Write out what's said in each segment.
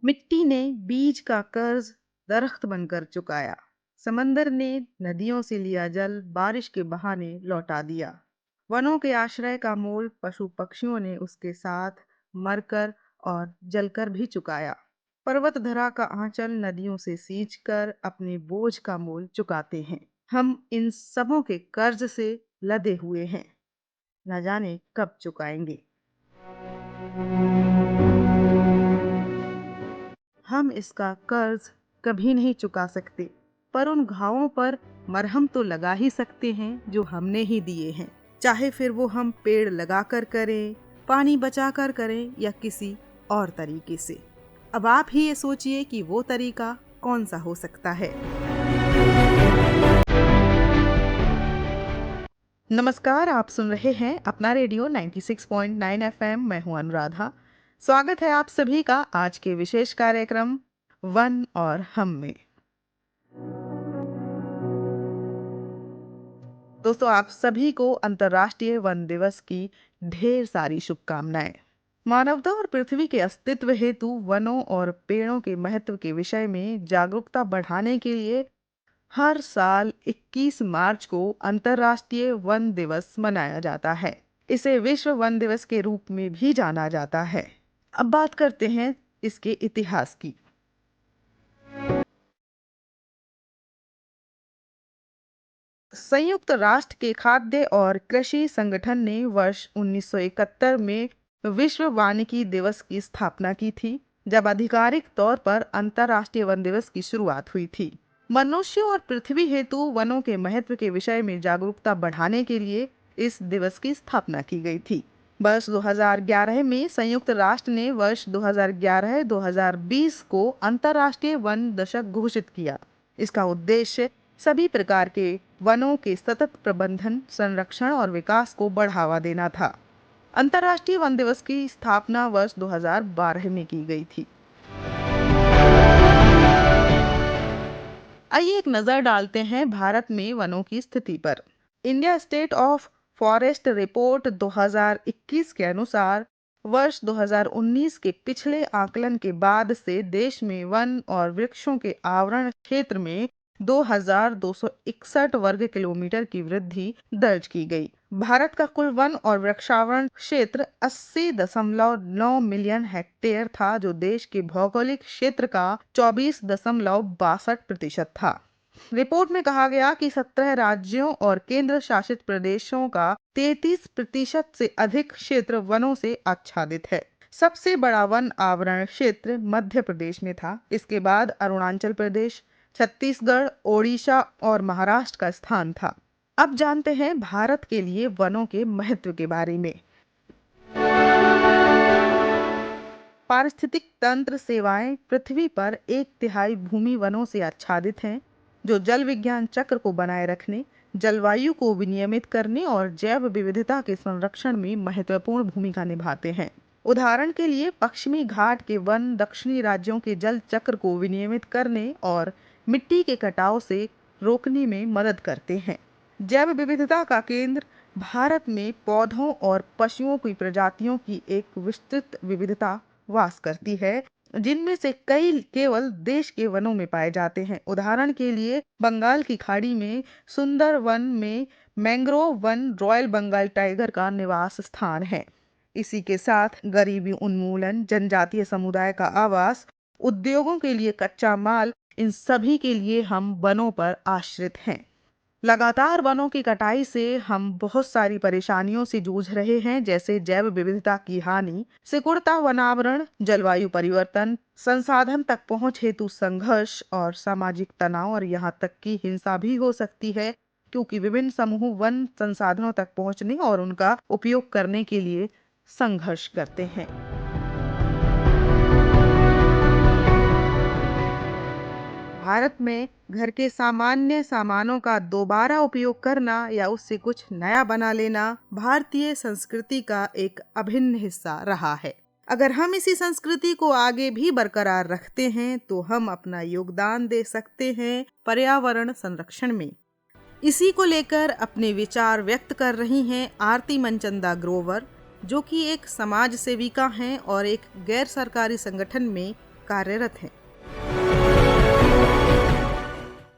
मिट्टी ने बीज का कर्ज दरख्त बनकर चुकाया। समंदर ने नदियों से लिया जल बारिश के बहाने लौटा दिया। वनों के आश्रय का मोल पशु पक्षियों ने उसके साथ मरकर और जलकर भी चुकाया। पर्वत धरा का आंचल नदियों से सींच कर अपने बोझ का मोल चुकाते हैं। हम इन सबों के कर्ज से लदे हुए हैं, न जाने कब चुकाएंगे। हम इसका कर्ज कभी नहीं चुका सकते, पर उन घावों पर मरहम तो लगा ही सकते हैं जो हमने ही दिए हैं। चाहे फिर वो हम पेड़ लगाकर करें, पानी बचाकर करें या किसी और तरीके से। अब आप ही ये सोचिए कि वो तरीका कौन सा हो सकता है। नमस्कार, आप सुन रहे हैं अपना रेडियो 96.9 एफएम। मैं हूं अनुराधा। स्वागत है आप सभी का आज के विशेष कार्यक्रम वन और हम में। दोस्तों, आप सभी को अंतर्राष्ट्रीय वन दिवस की ढेर सारी शुभकामनाएं। मानवता और पृथ्वी के अस्तित्व हेतु वनों और पेड़ों के महत्व के विषय में जागरूकता बढ़ाने के लिए हर साल 21 मार्च को अंतर्राष्ट्रीय वन दिवस मनाया जाता है। इसे विश्व वन दिवस के रूप में भी जाना जाता है। अब बात करते हैं इसके इतिहास की। संयुक्त राष्ट्र के खाद्य और कृषि संगठन ने वर्ष 1971 में विश्व वानिकी दिवस की स्थापना की थी, जब आधिकारिक तौर पर अंतर्राष्ट्रीय वन दिवस की शुरुआत हुई थी। मनुष्य और पृथ्वी हेतु वनों के महत्व के विषय में जागरूकता बढ़ाने के लिए इस दिवस की स्थापना की गई थी। वर्ष 2011 में संयुक्त राष्ट्र ने वर्ष 2011-2020 को अंतर्राष्ट्रीय वन दशक घोषित किया। इसका उद्देश्य सभी प्रकार के वनों के सतत प्रबंधन, संरक्षण और विकास को बढ़ावा देना था। अंतर्राष्ट्रीय वन दिवस की स्थापना वर्ष 2012 में की गई थी। आइए एक नजर डालते हैं भारत में वनों की स्थिति पर। India state of forest report 2021 के अनुसार वर्ष 2019 के पिछले आकलन के बाद से देश में वन और वृक्षों के आवरण क्षेत्र में 2261 वर्ग किलोमीटर की वृद्धि दर्ज की गई। भारत का कुल वन और वृक्षावरण क्षेत्र 80.9 मिलियन हेक्टेयर था, जो देश के भौगोलिक क्षेत्र का 24.62% था। रिपोर्ट में कहा गया कि 17 राज्यों और केंद्र शासित प्रदेशों का 33% से अधिक क्षेत्र वनों से आच्छादित है। सबसे बड़ा वन आवरण क्षेत्र मध्य प्रदेश में था। इसके बाद अरुणाचल प्रदेश, छत्तीसगढ़, ओडिशा और महाराष्ट्र का स्थान था। अब जानते हैं भारत के लिए वनों के महत्व के बारे में। पारिस्थितिक तंत्र सेवाएं पृथ्वी पर 1/3 भूमि वनों से आच्छादित हैं, जो जल विज्ञान चक्र को बनाए रखने, जलवायु को विनियमित करने और जैव विविधता के संरक्षण में महत्वपूर्ण भूमिका निभाते हैं। उदाहरण के लिए पश्चिमी घाट के वन दक्षिणी राज्यों के जल चक्र को विनियमित करने और मिट्टी के कटाव से रोकने में मदद करते हैं। जैव विविधता का केंद्र भारत में पौधों और पशुओं की प्रजातियों की एक विस्तृत विविधता वास करती है, जिनमें से कई केवल देश के वनों में पाए जाते हैं। उदाहरण के लिए बंगाल की खाड़ी में सुंदर वन में मैंग्रोव वन रॉयल बंगाल टाइगर का निवास स्थान है। इसी के साथ गरीबी उन्मूलन, जनजातीय समुदाय का आवास, उद्योगों के लिए कच्चा माल, इन सभी के लिए हम वनों पर आश्रित हैं। लगातार वनों की कटाई से हम बहुत सारी परेशानियों से जूझ रहे हैं, जैसे जैव विविधता की हानि, सिकुड़ता वनावरण, जलवायु परिवर्तन, संसाधन तक पहुंच हेतु संघर्ष और सामाजिक तनाव, और यहाँ तक कि हिंसा भी हो सकती है, क्योंकि विभिन्न समूह वन संसाधनों तक पहुंचने और उनका उपयोग करने के लिए संघर्ष करते हैं। भारत में घर के सामान्य सामानों का दोबारा उपयोग करना या उससे कुछ नया बना लेना भारतीय संस्कृति का एक अभिन्न हिस्सा रहा है। अगर हम इसी संस्कृति को आगे भी बरकरार रखते हैं तो हम अपना योगदान दे सकते हैं पर्यावरण संरक्षण में। इसी को लेकर अपने विचार व्यक्त कर रही हैं आरती मनचंदा ग्रोवर, जो कि एक समाज सेविका हैं और एक गैर सरकारी संगठन में कार्यरत हैं।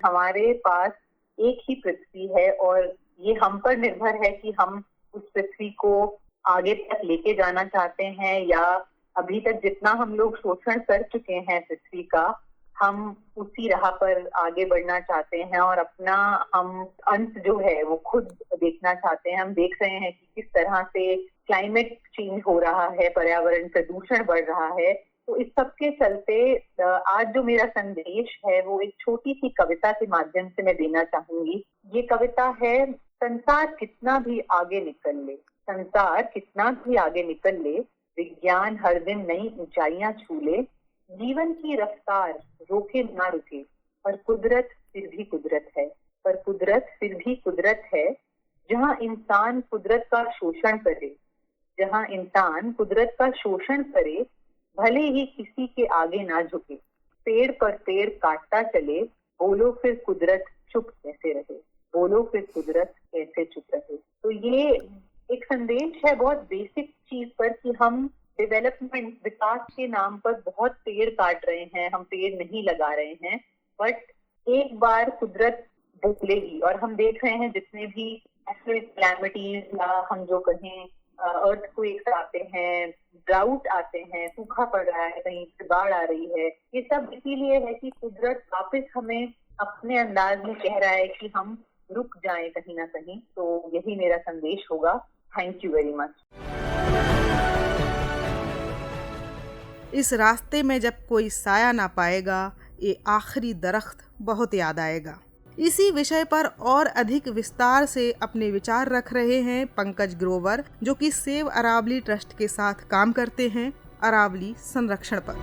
हमारे पास एक ही पृथ्वी है और ये हम पर निर्भर है कि हम उस पृथ्वी को आगे तक लेके जाना चाहते हैं या अभी तक जितना हम लोग शोषण कर चुके हैं पृथ्वी का, हम उसी राह पर आगे बढ़ना चाहते हैं और अपना हम अंत जो है वो खुद देखना चाहते हैं। हम देख रहे हैं कि किस तरह से क्लाइमेट चेंज हो रहा है, पर्यावरण प्रदूषण बढ़ रहा है। तो इस सब के चलते आज जो मेरा संदेश है वो एक छोटी सी कविता के माध्यम से मैं देना चाहूंगी। ये कविता है, संसार कितना भी आगे निकल ले, संसार कितना भी आगे निकल ले, विज्ञान हर दिन नई ऊंचाइयां छू ले, जीवन की रफ्तार रोके ना रुके, पर कुदरत फिर भी कुदरत है, पर कुदरत फिर भी कुदरत है। जहां इंसान कुदरत का शोषण करे, जहां इंसान कुदरत का शोषण करे, भले ही किसी के आगे ना झुके, पेड़ पर पेड़ काटता चले, बोलो फिर कुदरत चुप कैसे रहे, बोलो फिर कुदरत कैसे चुप रहे। तो ये एक संदेश है बहुत बेसिक चीज पर कि हम डेवलपमेंट, विकास के नाम पर बहुत पेड़ काट रहे हैं, हम पेड़ नहीं लगा रहे हैं, बट एक बार कुदरत बोलेगी। और हम देख रहे हैं जितने भी नेचुरल कैलामिटीज या हम जो कहें अर्थक्वेक्स आते हैं, ड्राउट आते हैं, सूखा पड़ रहा है, कहीं से बाढ़ आ रही है, ये सब इसीलिए है कि कुदरत वापस हमें अपने अंदाज में कह रहा है कि हम रुक जाएं कहीं ना कहीं। तो यही मेरा संदेश होगा। Thank you very much. इस रास्ते में जब कोई साया ना पाएगा, ये आखिरी दरख्त बहुत याद आएगा। इसी विषय पर और अधिक विस्तार से अपने विचार रख रहे हैं पंकज ग्रोवर, जो कि सेव अरावली ट्रस्ट के साथ काम करते हैं अरावली संरक्षण पर।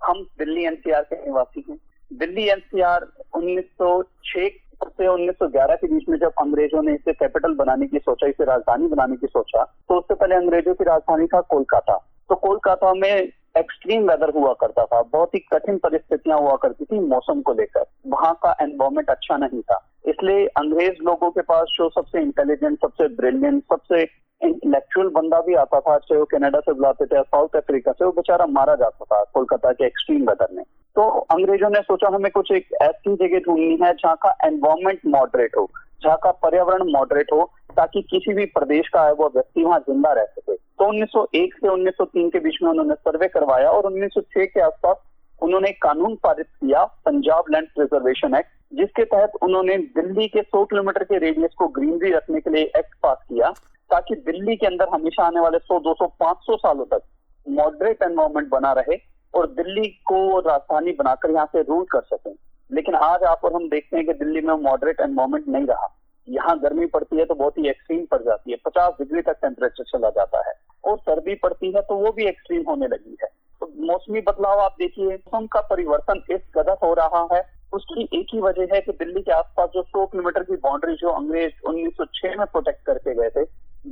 हम दिल्ली एनसीआर के निवासी हैं। दिल्ली एनसीआर 1906 से 1911 के बीच में जब अंग्रेजों ने इसे कैपिटल बनाने की सोचा, इसे राजधानी बनाने की सोचा, तो उससे पहले अंग्रेजों की राजधानी था कोलकाता। तो कोलकाता में एक्सट्रीम वेदर हुआ करता था, बहुत ही कठिन परिस्थितियां हुआ करती थी मौसम को लेकर, वहां का एनवायरमेंट अच्छा नहीं था। इसलिए अंग्रेज लोगों के पास जो सबसे इंटेलिजेंट, सबसे ब्रिलियंट, सबसे इंटेलेक्चुअल बंदा भी आता था, चाहे वो कनाडा से बुलाते थे, साउथ अफ्रीका से, वो बेचारा मारा जाता था कोलकाता के एक्सट्रीम वेदर में। तो अंग्रेजों ने सोचा हमें कुछ एक ऐसी जगह ढूंढनी है जहाँ का एनवायरमेंट मॉडरेट हो, जहाँ का पर्यावरण मॉडरेट हो, ताकि किसी भी प्रदेश का आया हुआ व्यक्ति वहां जिंदा रह सके। तो 1901 से 1903 के बीच में उन्होंने सर्वे करवाया और 1906 के आसपास उन्होंने एक कानून पारित किया, पंजाब लैंड प्रिजर्वेशन एक्ट, जिसके तहत उन्होंने दिल्ली के 100 किलोमीटर के रेडियस को ग्रीनरी रखने के लिए एक्ट पास किया, ताकि दिल्ली के अंदर हमेशा आने वाले 100, 200, 500 सालों तक मॉडरेट एनवायरमेंट बना रहे और दिल्ली को राजधानी बनाकर यहाँ से रूल कर सकें। लेकिन आज आप और हम देखते हैं कि दिल्ली में मॉडरेट एनवायरमेंट नहीं रहा। यहाँ गर्मी पड़ती है तो बहुत ही एक्सट्रीम पड़ जाती है, 50 डिग्री तक टेम्परेचर चला जाता है, और सर्दी पड़ती है तो वो भी एक्सट्रीम होने लगी है। तो मौसमी बदलाव आप देखिए, मौसम का परिवर्तन इस कदर हो रहा है, उसकी एक ही वजह है कि दिल्ली के आसपास जो 100 किलोमीटर की बाउंड्री जो अंग्रेज 1906 में प्रोटेक्ट करके गए थे,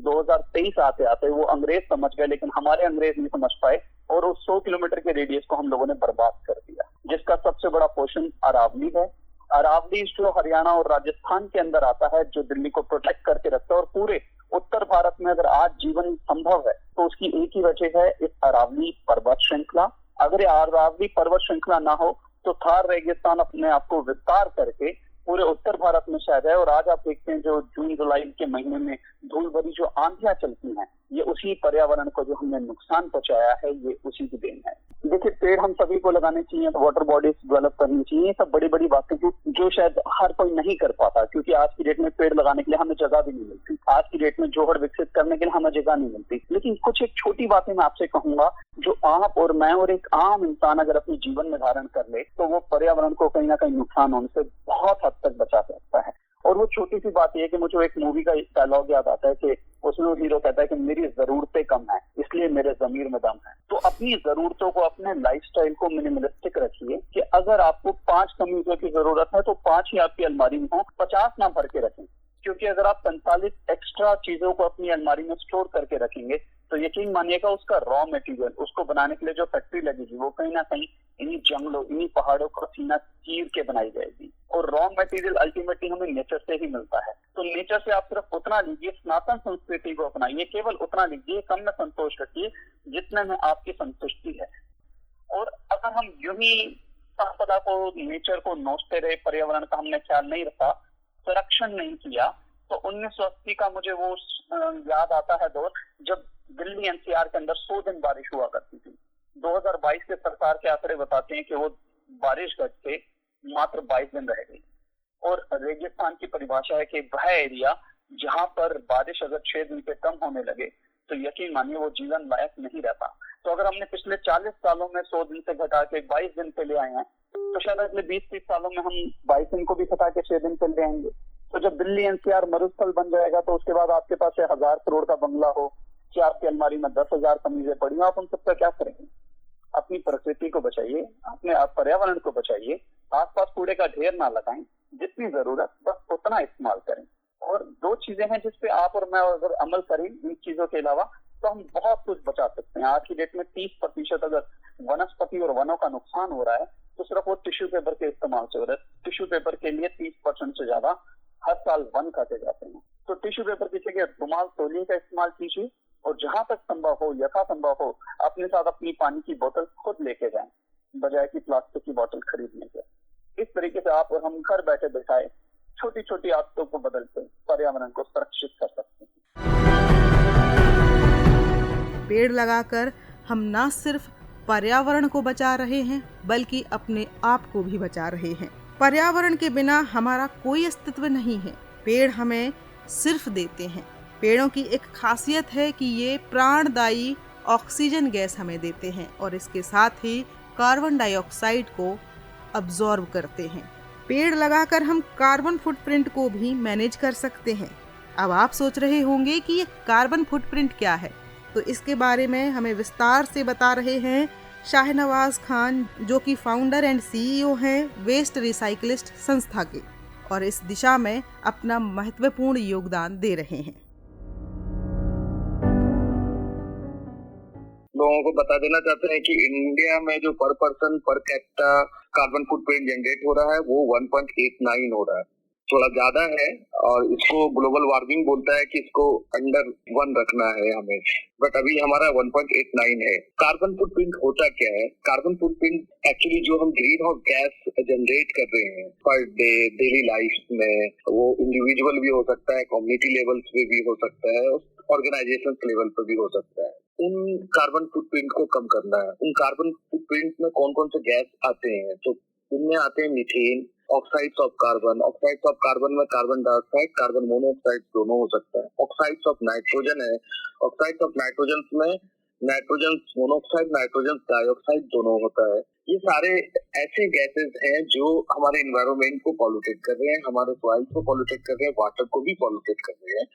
2023 आते आते वो अंग्रेज समझ गए, लेकिन हमारे अंग्रेज नहीं समझ पाए और उस 100 किलोमीटर के रेडियस को हम लोगों ने बर्बाद कर दिया, जिसका सबसे बड़ा पोर्शन अरावली है। अरावली जो हरियाणा और राजस्थान के अंदर आता है, जो दिल्ली को प्रोटेक्ट करके रखता है, और पूरे उत्तर भारत में अगर आज जीवन संभव है तो उसकी एक ही वजह है, इस अरावली पर्वत श्रृंखला। अगर ये अरावली पर्वत श्रृंखला ना हो तो थार रेगिस्तान अपने आप को विस्तार करके पूरे उत्तर भारत में छा जाए। और आज आप देखते हैं जो जून जुलाई के महीने में धूल भरी जो आंधियां चलती हैं, ये उसी पर्यावरण को जो हमने नुकसान पहुंचाया है, ये उसी की देन है। देखिए, पेड़ हम सभी को लगाने चाहिए, वाटर बॉडीज डेवलप करनी चाहिए, ये सब बड़ी बड़ी बातें हैं जो शायद हर कोई नहीं कर पाता, क्योंकि आज की डेट में पेड़ लगाने के लिए हमें जगह भी नहीं मिलती, आज की डेट में जोहड़ विकसित करने के लिए हमें जगह नहीं मिलती। लेकिन कुछ एक छोटी बातें मैं आपसे कहूंगा, जो आप और मैं और एक आम इंसान अगर अपने जीवन में धारण कर ले तो वो पर्यावरण को कहीं ना कहीं नुकसान होने से बहुत हद तक बचा सकता है। और वो छोटी सी बात ये कि मुझे एक मूवी का डायलॉग याद आता है कि उसमें वो हीरो कहता है कि मेरी जरूरतें कम है इसलिए मेरे जमीर में दम है। तो अपनी जरूरतों को, अपने लाइफस्टाइल को मिनिमलिस्टिक रखिए कि अगर आपको 5 कमीजों की जरूरत है तो 5 ही आपकी अलमारी में हो, 50 ना भर के रखें, क्योंकि अगर आप 45 एक्स्ट्रा चीजों को अपनी अलमारी में स्टोर करके रखेंगे तो यकीन मानिएगा उसका रॉ मटेरियल, उसको बनाने के लिए जो फैक्ट्री लगेगी वो कहीं ना कहीं इन्हीं जंगलों, इन्हीं पहाड़ों का सीना चीर के बनाई जाएगी। और रॉ मटेरियल अल्टीमेटली हमें नेचर से ही मिलता है। तो नेचर से आप सिर्फ उतना लीजिए, सनातन संस्कृति को अपनाइए, केवल उतना लीजिए, कम में संतोष रखिए जितने में आपकी संतुष्टि है। अगर हम यूं ही संपदा को, नेचर को नोचते रहे, पर्यावरण का हमने ख्याल नहीं रखा, संरक्षण नहीं किया, तो 1980 का मुझे वो याद आता है दौर जब दिल्ली एनसीआर के अंदर 100 दिन बारिश हुआ करती थी। 2022 के सरकार के आंकड़े बताते हैं कि वो बारिश घट के मात्र 22 दिन रह गई। और रेगिस्तान की परिभाषा है कि वह एरिया जहां पर बारिश अगर 6 दिन से कम होने लगे तो यकीन मानिए वो जीवन लायक नहीं रहता। तो अगर हमने पिछले 40 सालों में 100 दिन से घटा के 22 दिन पे ले आए हैं, तो शायद अगले 20-30 सालों में हम 22 दिन को भी घटा के 6 दिन पे ले आएंगे। तो जब दिल्ली एनसीआर मरुस्थल बन जाएगा तो उसके बाद आपके पास 1000 करोड़ का बंगला हो कि आपकी अलमारी में 10,000 कमीजें पड़ी, आप उन सबका क्या करेंगे? अपनी प्रकृति को बचाइए, अपने पर्यावरण को बचाइए, आसपास कूड़े का ढेर ना लगाएं, जितनी जरूरत बस उतना इस्तेमाल करें। और 2 चीजें हैं जिसपे आप और मैं अगर अमल करें इन चीजों के अलावा, तो हम बहुत कुछ बचा सकते हैं। आज की डेट में 30% अगर वनस्पति और वनों का नुकसान हो रहा है तो सिर्फ वो टिश्यू पेपर के इस्तेमाल से हो रहा है। टिश्यू पेपर के लिए 30% से ज्यादा हर साल वन काटे जाते हैं। तो टिश्यू पेपर की जगह रुमाल, तौलिए का इस्तेमाल कीजिए, और जहां तक संभव हो, यथासंभव हो, अपने साथ अपनी पानी की बोतल खुद लेके जाएं, बजाय कि प्लास्टिक की बोतल खरीदने के। इस तरीके से आप और हम घर बैठे बैठाए छोटी छोटी आदतों को बदलते पर्यावरण को सुरक्षित कर सकते हैं। पेड़ लगाकर हम न सिर्फ पर्यावरण को बचा रहे हैं बल्कि अपने आप को भी बचा रहे हैं। पर्यावरण के बिना हमारा कोई अस्तित्व नहीं है। पेड़ हमें सिर्फ देते हैं। पेड़ों की एक खासियत है कि ये प्राणदायी ऑक्सीजन गैस हमें देते हैं और इसके साथ ही कार्बन डाइऑक्साइड को अब्जॉर्ब करते हैं। पेड़ लगाकर हम कार्बन फुटप्रिंट को भी मैनेज कर सकते हैं। अब आप सोच रहे होंगे कि ये कार्बन फुटप्रिंट क्या है, तो इसके बारे में हमें विस्तार से बता रहे हैं शाहनवाज खान, जो कि फाउंडर एंड सीईओ हैं वेस्ट रिसाइक्लिस्ट संस्था के, और इस दिशा में अपना महत्वपूर्ण योगदान दे रहे हैं। लोगों को बता देना चाहते हैं कि इंडिया में जो पर person per capita carbon footprint generate हो रहा है वो 1.89 हो रहा है, थोड़ा ज्यादा है। और इसको ग्लोबल वार्मिंग बोलता है कि इसको अंडर 1 रखना है हमें, बट अभी हमारा 1.89 है। कार्बन फुटप्रिंट होता क्या है? कार्बन फुटप्रिंट एक्चुअली जो हम ग्रीन हाउस गैस जनरेट कर रहे हैं पर डे डेली लाइफ में, वो इंडिविजुअल भी हो सकता है, कम्युनिटी लेवल्स पे भी हो सकता है, ऑर्गेनाइजेशन लेवल पर भी हो सकता है। उन कार्बन फुटप्रिंट को कम करना है। उन कार्बन फुटप्रिंट में कौन कौन से गैस आते हैं? तो उनमें आते हैं methane, oxides of carbon. Oxides of carbon में कार्बन डाइऑक्साइड, कार्बन मोनोऑक्साइड दोनों हो सकता है। ऑक्साइड्स ऑफ नाइट्रोजन है। ऑक्साइड्स ऑफ नाइट्रोजन में नाइट्रोजन मोनोऑक्साइड, नाइट्रोजन डाइऑक्साइड दोनों होता है। ये सारे ऐसे गैसेस हैं जो हमारे एनवायरनमेंट को पॉल्यूटेट कर रहे हैं, हमारे सॉइल को पॉल्यूटेट कर रहे हैं, वाटर को भी पॉल्यूटेट कर रहे हैं।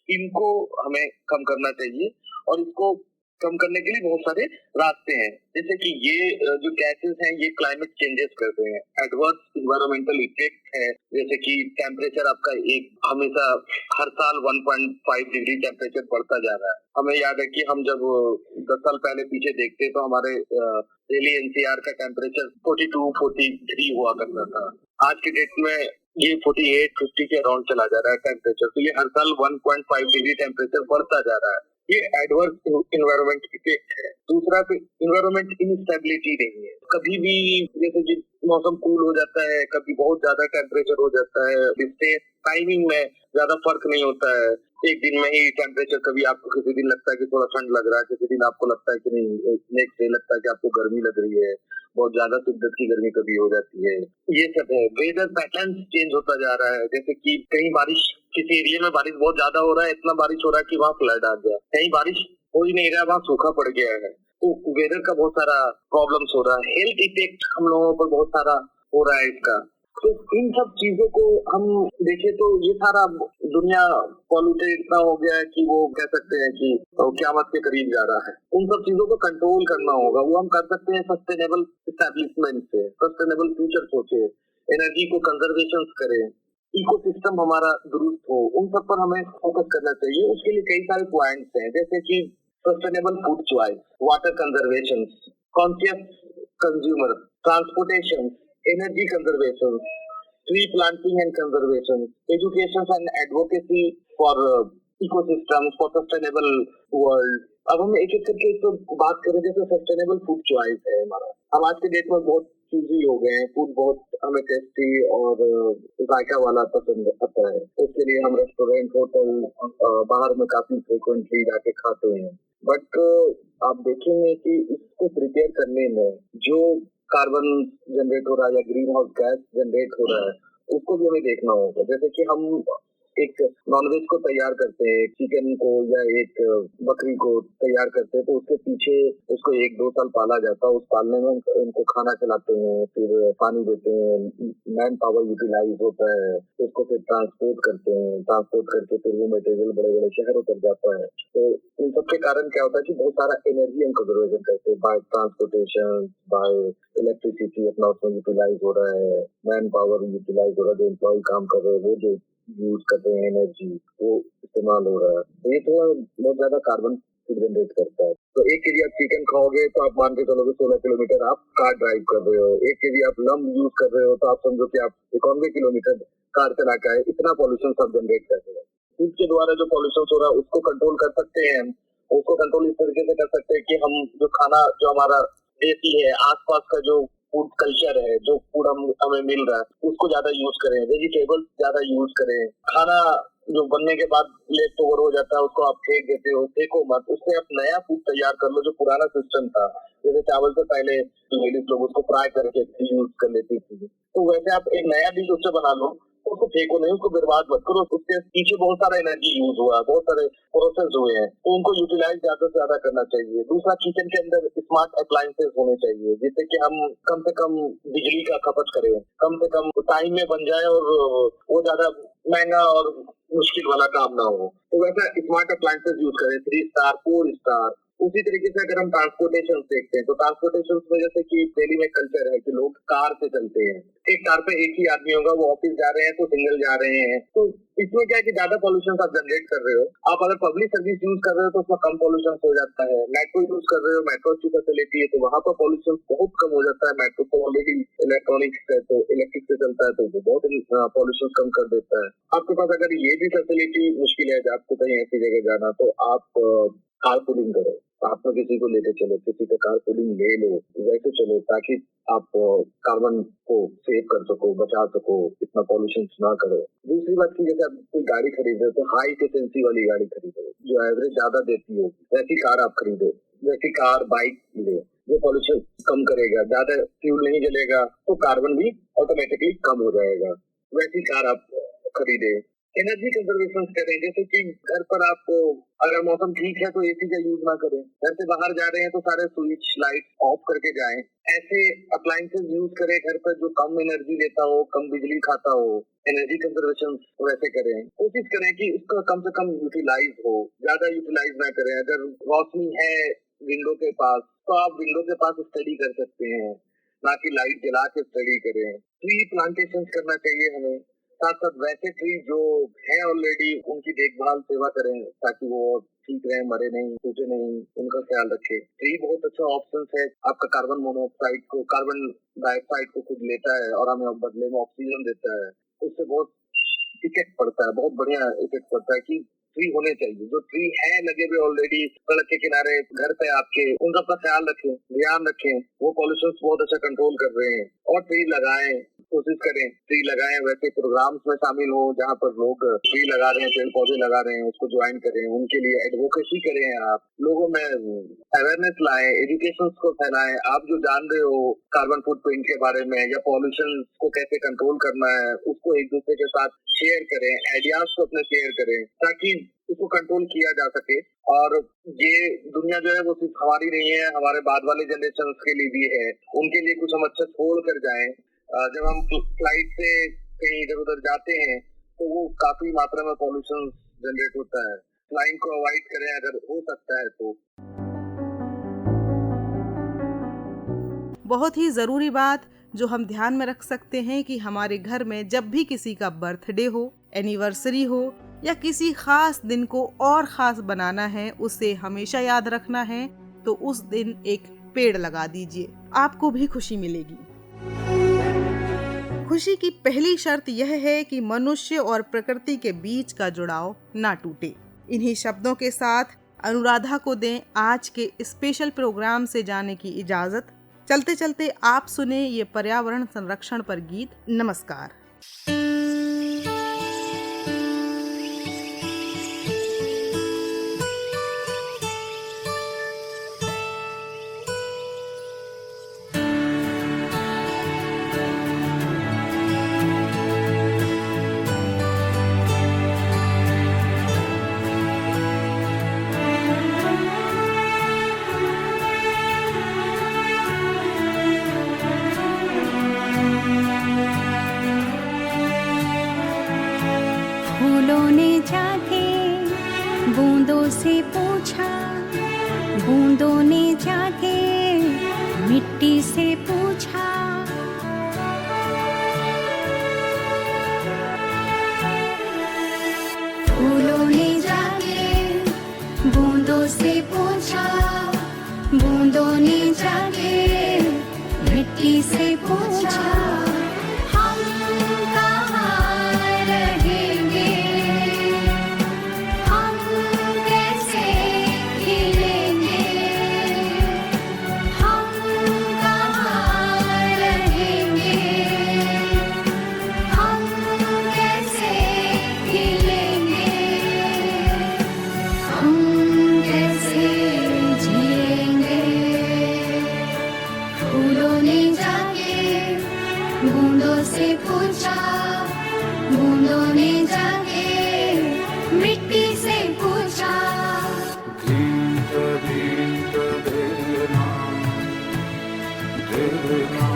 इनको हमें कम करना चाहिए और इसको कम करने के लिए बहुत सारे रास्ते हैं। जैसे कि ये जो गैसेस हैं ये क्लाइमेट चेंजेस करते हैं, एडवर्स इन्वायरमेंटल इफेक्ट है। जैसे कि टेम्परेचर आपका हमेशा हर साल 1.5 डिग्री टेम्परेचर बढ़ता जा रहा है। हमें याद है कि हम जब 10 साल पहले पीछे देखते तो हमारे दिल्ली एनसीआर का टेम्परेचर 42-43 हुआ करता था। आज की डेट में ये 48-50 के अराउंड चला जा रहा है टेम्परेचर। तो ये हर साल 1.5 डिग्री टेम्परेचर बढ़ता जा रहा है। ये एडवर्स इन्वायरमेंट इफेक्ट है। दूसरा तो इन्वायरमेंट इंस्टेबिलिटी नहीं है। कभी भी जैसे कि मौसम कूल हो जाता है, कभी बहुत ज्यादा टेम्परेचर हो जाता है। इससे टाइमिंग में ज्यादा फर्क नहीं होता है। एक दिन में ही टेम्परेचर, कभी आपको किसी दिन लगता है कि थोड़ा ठंड लग रहा है, किसी दिन आपको लगता है कि नहीं, नेक्स्ट डे लगता है कि आपको गर्मी लग रही है, बहुत ज्यादा शिद्दत की गर्मी कभी हो जाती है। ये सब है। वेदर पैटर्न चेंज होता जा रहा है। जैसे कि कहीं बारिश, किसी एरिया में बारिश बहुत ज्यादा हो रहा है, इतना बारिश हो रहा है कि वहाँ फ्लड आ गया। कहीं बारिश हो ही नहीं रहा, वहाँ सूखा पड़ गया है। तो वेदर का बहुत सारा प्रॉब्लम्स हो रहा है। हेल्थ इफेक्ट हम लोगों पर बहुत सारा हो रहा है इसका। तो इन सब चीजों को हम देखें तो ये सारा दुनिया पॉल्यूटेड इतना हो गया है कि वो कह सकते हैं कि क़यामत के करीब जा रहा है। उन सब चीजों को कंट्रोल करना होगा। वो हम कर सकते हैं सस्टेनेबल एस्टैब्लिशमेंट से, सस्टेनेबल फ्यूचर सोचे, एनर्जी को कंजर्वेशन करें, इकोसिस्टम हमारा दुरुस्त हो, उन सब पर हमें फोकस करना चाहिए। उसके लिए कई सारे पॉइंट्स हैं, जैसे कि sustainable food choice, water conservation, conscious consumer, transportation, energy conservation, tree planting and conservation, education and advocacy for ecosystems for sustainable world. अब हम एक एक करके तो बात करें, जैसे सस्टेनेबल फूड चॉइस है हमारा। हम आज के डेट में बहुत चूजी हो गए हैं, फूड बहुत हमें टेस्टी और जायका वाला पसंद आता है। उसके लिए हम रेस्टोरेंट, होटल, बाहर में काफी फ्रिक्वेंटली जाके खाते हैं। बट आप देखेंगे कि इसको प्रिपेयर करने में जो कार्बन जनरेट हो रहा है या ग्रीन हाउस गैस जनरेट हो रहा है, उसको भी हमें देखना होगा। जैसे कि हम एक नॉनवेज को तैयार करते हैं, चिकन को या एक बकरी को तैयार करते हैं, तो उसके पीछे उसको 1-2 साल पाला जाता है। उस पालने में उनको खाना खिलाते हैं, फिर पानी देते हैं, मैन पावर यूटिलाइज होता है, उसको फिर ट्रांसपोर्ट करते हैं, ट्रांसपोर्ट करके फिर वो मटेरियल बड़े बड़े शहरों तक जाता है। तो इन सब के कारण क्या होता है कि बहुत सारा एनर्जी हम कंजर्वेशन करते हैं बाय ट्रांसपोर्टेशन, बाय इलेक्ट्रिसिटी अपना उसमें यूटिलाइज हो रहा है, मैन पावर यूटिलाइज हो रहा है, जो एम्प्लॉय काम कर रहे हैं वो जो यूज करते हैं एनर्जी, वो इस्तेमाल हो रहा है। ये तो बहुत ज्यादा कार्बन जनरेट करता है। तो 1 केजी आप चिकन खाओगे तो आप मान के चलोगे 16 किलोमीटर आप कार ड्राइव कर रहे हो। 1 केजी आप लम यूज कर रहे हो तो आप समझो कि आप 91 किलोमीटर कार चला के आए। इतना पॉल्यूशन सब जनरेट कर रहे हैं। फूड के द्वारा जो पॉल्यूशन हो रहा है उसको कंट्रोल कर सकते हैं हम। उसको कंट्रोल इस तरीके से कर सकते हैं कि हम जो खाना जो हमारा देसी है, आसपास का जो फूड कल्चर है, जो फूड हमें मिल रहा है उसको ज्यादा यूज करें, वेजिटेबल ज्यादा यूज करें। खाना जो बनने के बाद लेफ्ट ओवर हो जाता है उसको आप फेंक देते हो, फेंको मत, उससे आप नया फूड तैयार कर लो। जो पुराना सिस्टम था, जैसे चावल से पहले लेडीज लोग उसको फ्राई करके यूज कर लेती थी, तो वैसे आप एक नया डिश उससे बना लो, उसको फेंको नहीं, उसको बर्बाद मत करो। उसके पीछे बहुत सारा एनर्जी यूज हुआ है, बहुत सारे प्रोसेस हुए हैं, तो उनको यूटिलाइज ज्यादा से ज्यादा करना चाहिए। दूसरा, किचन के अंदर स्मार्ट अप्लायंसेस होने चाहिए, जिससे कि हम कम से कम बिजली का खपत करें, कम से कम टाइम में बन जाए और वो ज्यादा महंगा और मुश्किल वाला काम ना हो। तो वैसा स्मार्ट अप्लायंसेस यूज करें, 3 स्टार 4 स्टार। उसी तरीके से अगर हम ट्रांसपोर्टेशन देखते हैं तो ट्रांसपोर्टेशन में जैसे कि दिल्ली में कल्चर है कि लोग कार से चलते हैं। एक कार पे एक ही आदमी होगा, वो ऑफिस जा रहे हैं तो सिंगल जा रहे हैं। तो इसमें क्या है कि ज्यादा पॉल्यूशन आप जनरेट कर रहे हो। आप अगर पब्लिक सर्विस यूज कर रहे हो तो उसमें कम पॉल्यूशन हो जाता है। मेट्रो यूज कर रहे हो, मेट्रो की फैसिलिटी है तो वहाँ पर पॉल्यूशन बहुत कम हो जाता है। मेट्रो तो ऑलरेडी इलेक्ट्रॉनिक्स है तो इलेक्ट्रिक से चलता है तो वो बहुत पॉल्यूशन कम कर देता है। आपके पास अगर ये भी फैसिलिटी मुश्किल है, आपको कहीं ऐसी जगह जाना, तो आप कार पूलिंग करो। आप में किसी को लेके चलो, किसी का कार पूलिंग ले लो, वैसे चलो, ताकि आप कार्बन को सेव कर सको, बचा सको, इतना पॉल्यूशन ना करो। दूसरी बात की, जैसे आप कोई गाड़ी खरीद रहे हो तो हाई एफिशिएंसी वाली गाड़ी खरीदो, जो एवरेज ज्यादा देती हो, वैसी कार आप खरीदो। वैसी कार, बाइक ले जो पॉल्यूशन कम करेगा, ज्यादा फ्यूल नहीं जलेगा तो कार्बन भी ऑटोमेटिकली कम हो जाएगा, वैसी कार आप खरीदे। एनर्जी कंजर्वेशन करें, जैसे कि घर पर आप अगर मौसम ठीक है तो एसी का यूज ना करें। घर से बाहर जा रहे हैं तो सारे स्विच लाइट ऑफ करके जाएं। ऐसे अप्लायंसेस यूज करें घर पर जो कम एनर्जी लेता हो, कम बिजली खाता हो। एनर्जी कंजर्वेशन वैसे करें, कोशिश करें कि उसका कम से कम यूटिलाइज हो, ज्यादा यूटिलाइज ना करें। अगर रोशनी है विंडो के पास तो आप विंडो के पास स्टडी कर सकते हैं, ना कि लाइट जला के स्टडी करें। ट्री प्लांटेशन करना चाहिए हमें, साथ साथ वैसे ट्री जो है ऑलरेडी उनकी देखभाल सेवा करें ताकि वो ठीक रहे, मरे नहीं, टूटे नहीं, उनका ख्याल रखें। ट्री बहुत अच्छा ऑप्शन है, आपका कार्बन मोनोऑक्साइड को, कार्बन डाइऑक्साइड को खुद लेता है और हमें बदले में ऑक्सीजन देता है। उससे बहुत इफेक्ट पड़ता है, बहुत बढ़िया इफेक्ट पड़ता है कि ट्री होने चाहिए। जो ट्री है लगे हुए ऑलरेडी सड़क के किनारे, घर पे आपके, उन सबका ख्याल रखें, ध्यान रखें, वो पॉल्यूशन बहुत अच्छा कंट्रोल कर रहे हैं। और ट्री लगाएं, कोशिश करें ट्री लगाएं। वैसे प्रोग्राम्स में शामिल हो जहाँ पर लोग ट्री लगा रहे हैं, पेड़ पौधे लगा रहे हैं, उसको ज्वाइन करें, उनके लिए एडवोकेसी करें। आप लोगों में अवेयरनेस लाएं, एजुकेशन को फैलाएं। आप जो जान रहे हो कार्बन फुटप्रिंट के बारे में या पॉल्यूशन को कैसे कंट्रोल करना है, उसको एक दूसरे के साथ शेयर करें, आइडियाज को अपने शेयर करें ताकि इसको कंट्रोल किया जा सके। और ये दुनिया जो है वो सिर्फ हमारी नहीं है, हमारे बाद वाले जनरेशन के लिए भी है। उनके लिए कुछ हम अच्छा छोड़ कर जाएं। जब हम फ्लाइट से कहीं इधर उधर जाते हैं तो वो काफी मात्रा में पॉल्यूशन जनरेट होता है। फ्लाइंग को अवॉइड करें अगर हो सकता है तो। बहुत ही ज़रूरी बात जो हम ध्यान में रख सकते हैं कि हमारे घर में जब भी किसी का बर्थडे हो, एनिवर्सरी हो या किसी खास दिन को और ख़ास बनाना है, उसे हमेशा याद रखना है तो उस दिन एक पेड़ लगा दीजिए, आपको भी खुशी मिलेगी। खुशी की पहली शर्त यह है कि मनुष्य और प्रकृति के बीच का जुड़ाव ना टूटे। इन्हीं शब्दों के साथ अनुराधा को दें आज के स्पेशल प्रोग्राम से जाने की इजाजत। चलते चलते आप सुने ये पर्यावरण संरक्षण पर गीत। नमस्कार। फूलों ने जाके बूंदों से पूछा, बूंदों ने जाके मिट्टी से पूछा। फूलों ने जाके बूंदों से पूछा, बूंदों ने जाके मिट्टी से पूछा। बूंदों से पूछा, बूंदों ने जाके मिट्टी से पूछा। गीत गीत देना देना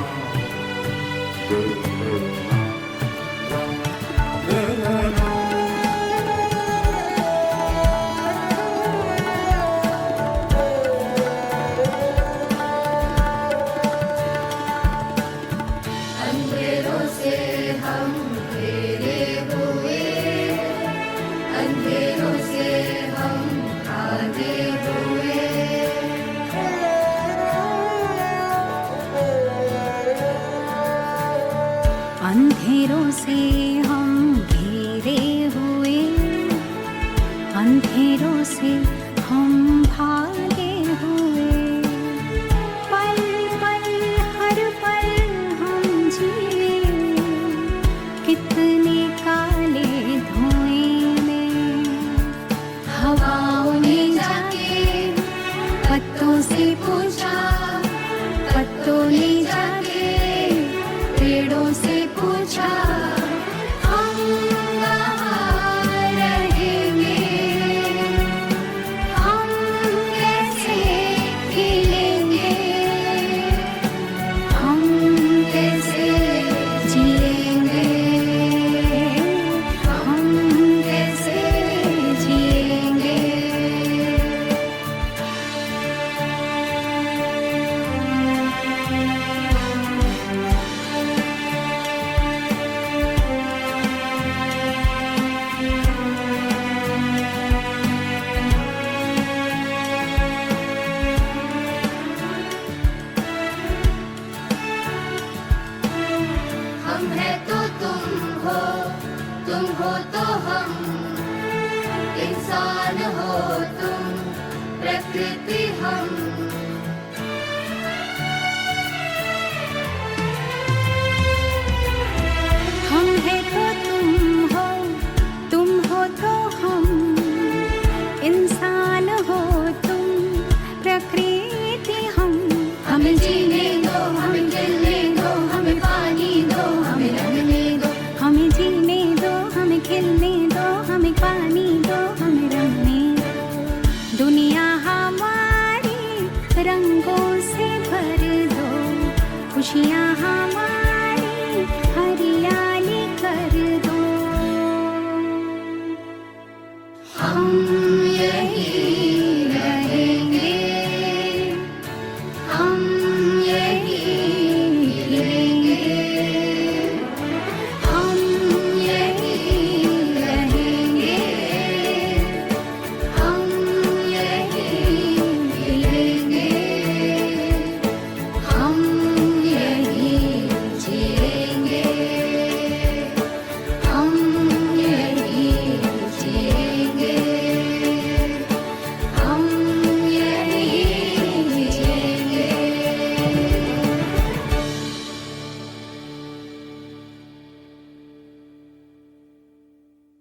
देना। अंधेरों से हम घेरे हुए, अंधेरों से हम खादे हुए। अंधेरों से हम घेरे हुए, अंधेरों से हम भागे हुए। पल पल हर पल हम जिए, कितने काले धुएं में। हवाओं ने जाके पत्तों से पूछा, पत्तों ने जाके पेड़ों से पूछा। हम कहाँ रहेंगे, हम कैसे खिलेंगे, हम कैसे जिएंगे, हम कैसे जिएंगे। हम है तो तुम हो तो हम, इंसान हो तुम, प्रकृति हम।